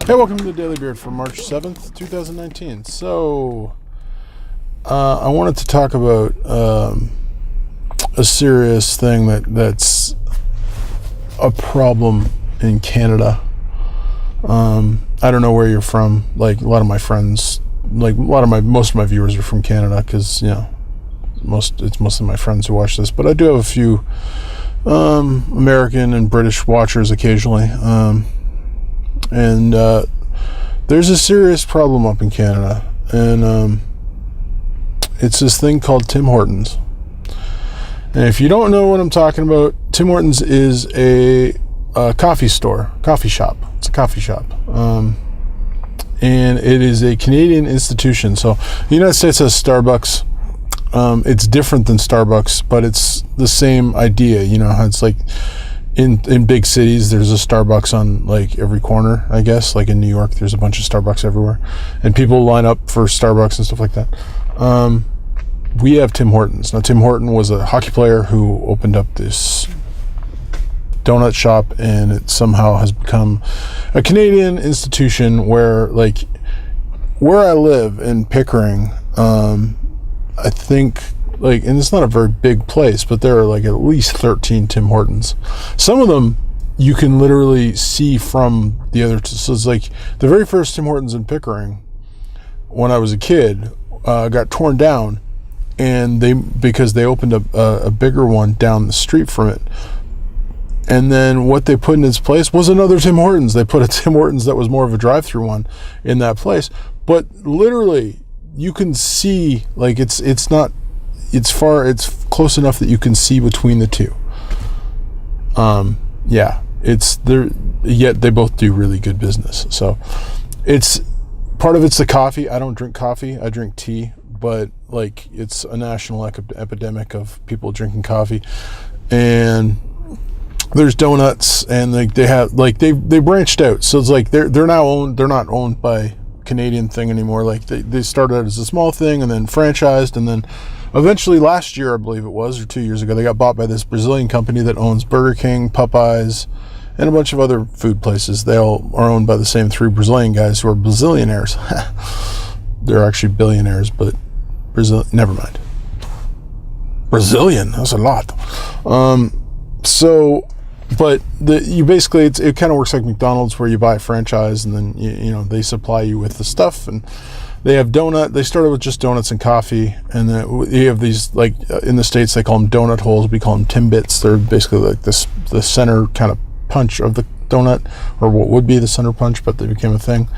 Hey, welcome to the Daily Beard for March 7th, 2019. So, I wanted to talk about a serious thing that's a problem in Canada. I don't know where you're from. Like, a lot of my friends, most of my viewers are from Canada because, it's mostly my friends who watch this. But I do have a few American and British watchers occasionally. And there's a serious problem up in Canada, and it's this thing called Tim Hortons. And if you don't know what I'm talking about, Tim Hortons is a coffee shop. It's a coffee shop, and it is a Canadian institution. So the United States has Starbucks. It's different than Starbucks, but it's the same idea. You know how it's like in big cities, there's a Starbucks on like every corner, I guess. Like in New York, there's a bunch of Starbucks everywhere, and people line up for Starbucks and stuff like that. We have Tim Hortons. Now, Tim Horton was a hockey player who opened up this donut shop, and it somehow has become a Canadian institution where I live in Pickering, I think, and it's not a very big place, but there are at least 13 Tim Hortons. Some of them you can literally see from the other. So it's like the very first Tim Hortons in Pickering, when I was a kid, got torn down, and because they opened up a bigger one down the street from it. And then what they put in its place was another Tim Hortons. They put a Tim Hortons that was more of a drive-through one in that place. But literally, you can see, it's close enough that you can see between the two. It's there, yet they both do really good business. So it's part of it's the coffee. I don't drink coffee. I drink tea, but it's a national epidemic of people drinking coffee. And there's donuts, and they branched out. So it's they're not owned by Canadian thing anymore. They started out as a small thing and then franchised, and then eventually last year, I believe it was, or 2 years ago, they got bought by this Brazilian company that owns Burger King, Popeyes, and a bunch of other food places. They all are owned by the same three Brazilian guys who are Brazilianaires. They're actually billionaires, but never mind. Brazilian, that's a lot. But it kind of works like McDonald's, where you buy a franchise and then they supply you with the stuff, and they have They started with just donuts and coffee, and then you have these in the States they call them donut holes. We call them Timbits. They're basically the center kind of punch of the donut, or what would be the center punch, but they became a thing.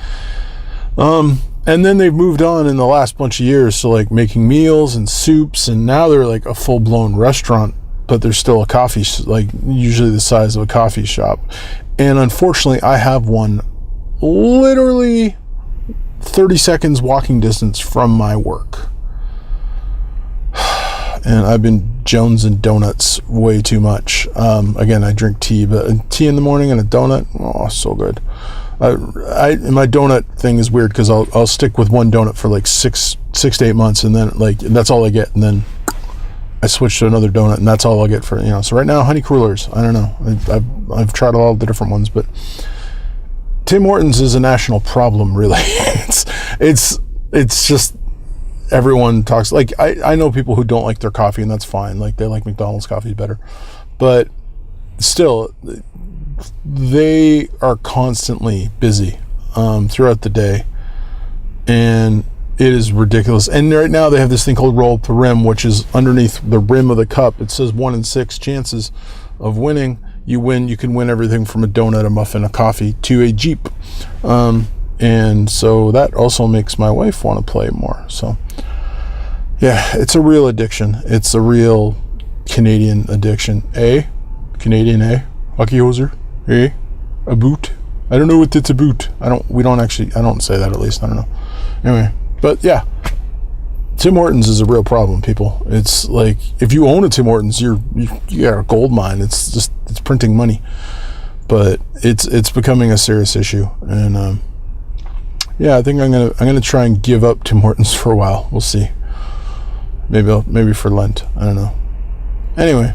And then they've moved on in the last bunch of years to making meals and soups, and now they're a full blown restaurant. But there's still a coffee, usually the size of a coffee shop. And unfortunately, I have one literally 30 seconds walking distance from my work. And I've been jonesing donuts way too much. Again, I drink tea, but a tea in the morning and a donut, oh, so good. My donut thing is weird because I'll stick with one donut for 6 to 8 months, and then that's all I get, and then I switched to another donut, and that's all I'll get for So right now, honey crullers. I don't know. I've tried all the different ones, but Tim Hortons is a national problem, really. it's just everyone talks. I know people who don't like their coffee, and that's fine. They like McDonald's coffee better, but still, they are constantly busy throughout the day, and it is ridiculous. And right now they have this thing called roll up the rim, which is underneath the rim of the cup. It says 1 in 6 chances of winning. You can win everything from a donut, a muffin, a coffee, to a Jeep. And so that also makes my wife want to play more. So yeah, it's a real addiction. It's a real Canadian addiction. Canadian, Hockey hoser, a boot. I don't know what it's a boot. I don't say that, at least. I don't know. Anyway. But yeah, Tim Hortons is a real problem, people. It's if you own a Tim Hortons, you got a gold mine. It's printing money, but it's becoming a serious issue. And I think I'm gonna try and give up Tim Hortons for a while. We'll see. Maybe for Lent. I don't know. Anyway,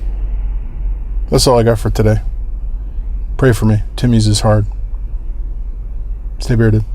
that's all I got for today. Pray for me. Timmy's is hard. Stay bearded.